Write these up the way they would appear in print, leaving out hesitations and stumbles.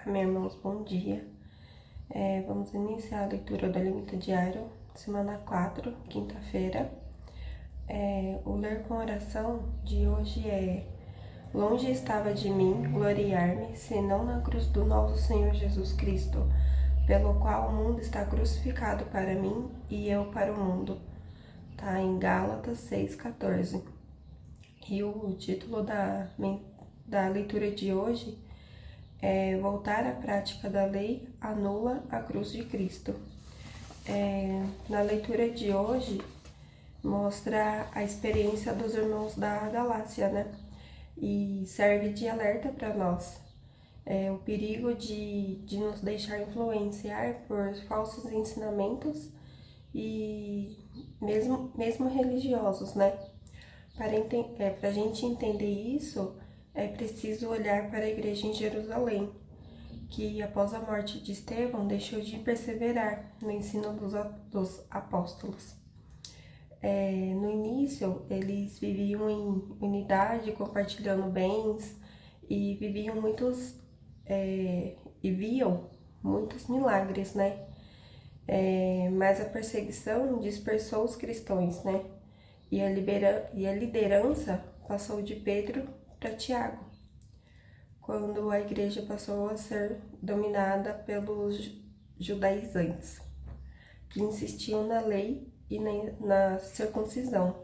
Amém, irmãos, bom dia. Vamos iniciar a leitura do Alimento Diário, semana 4, quinta-feira. O ler com oração de hoje é: longe estava de mim gloriar-me, senão na cruz do nosso Senhor Jesus Cristo, pelo qual o mundo está crucificado para mim e eu para o mundo. Tá em Gálatas 6,14. E o título da leitura de hoje é: voltar à prática da lei anula a cruz de Cristo. Na leitura de hoje mostra a experiência dos irmãos da Galácia, né? E serve de alerta para nós. O perigo de nos deixar influenciar por falsos ensinamentos e mesmo religiosos, né? Para a gente entender isso, é preciso olhar para a igreja em Jerusalém, que após a morte de Estevão deixou de perseverar no ensino dos apóstolos. No início, eles viviam em unidade, compartilhando bens e viam muitos milagres, né? Mas a perseguição dispersou os cristãos, né? E a liderança passou de Pedro para Tiago, quando a igreja passou a ser dominada pelos judaizantes, que insistiam na lei e na circuncisão.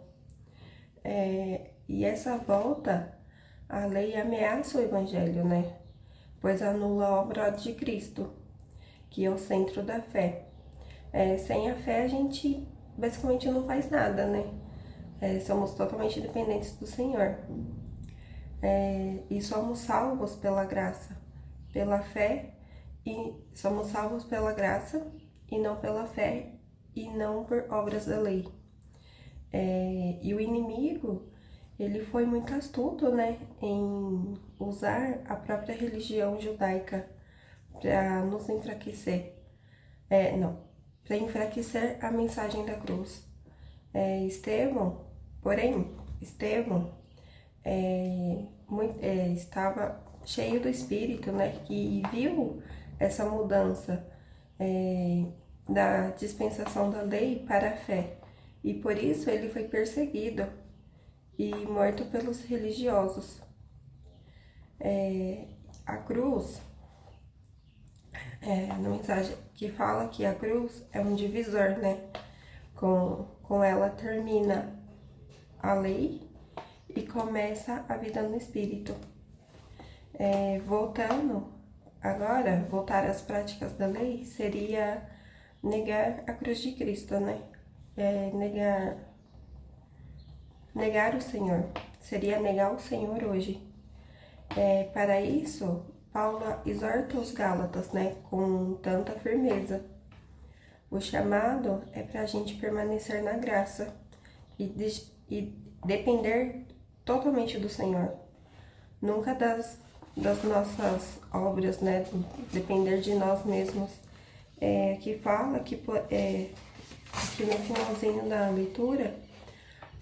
E essa volta à lei ameaça o evangelho, né? Pois anula a obra de Cristo, que é o centro da fé. Sem a fé a gente basicamente não faz nada, né? Somos totalmente dependentes do Senhor. E somos salvos pela graça, pela fé, e somos salvos pela graça e não pela fé e não por obras da lei. E o inimigo, ele foi muito astuto, né, em usar a própria religião judaica para nos enfraquecer. Para enfraquecer a mensagem da cruz. Estevão estava cheio do Espírito, né? E viu essa mudança da dispensação da lei para a fé. E por isso ele foi perseguido e morto pelos religiosos. A cruz, na mensagem que fala que a cruz é um divisor, né? Com ela termina a lei e começa a vida no Espírito. Voltar às práticas da lei seria negar a cruz de Cristo, né? Negar o Senhor, seria negar o Senhor hoje. Para isso, Paulo exorta os Gálatas, né, com tanta firmeza. O chamado é para a gente permanecer na graça e depender totalmente do Senhor. Nunca das nossas obras, né? Depender de nós mesmos. Que fala que no finalzinho da leitura,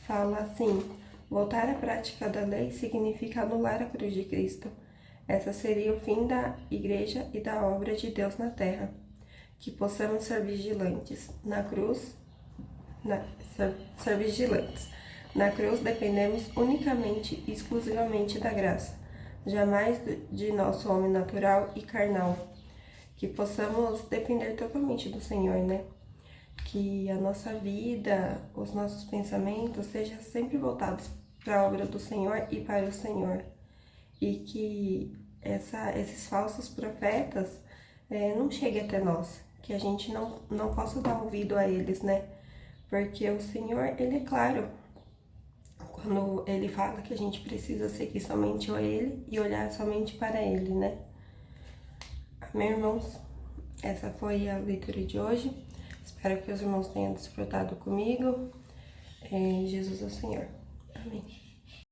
fala assim: voltar à prática da lei significa anular a cruz de Cristo. Essa seria o fim da igreja e da obra de Deus na terra. Que possamos ser vigilantes. Ser vigilantes. Na cruz dependemos unicamente e exclusivamente da graça, jamais de nosso homem natural e carnal. Que possamos depender totalmente do Senhor, né? Que a nossa vida, os nossos pensamentos sejam sempre voltados para a obra do Senhor e para o Senhor. E que esses falsos profetas não cheguem até nós, que a gente não possa dar ouvido a eles, né? Porque o Senhor, ele é claro quando ele fala que a gente precisa seguir somente a Ele e olhar somente para Ele, né? Amém, irmãos? Essa foi a leitura de hoje. Espero que os irmãos tenham desfrutado comigo. Jesus é o Senhor. Amém.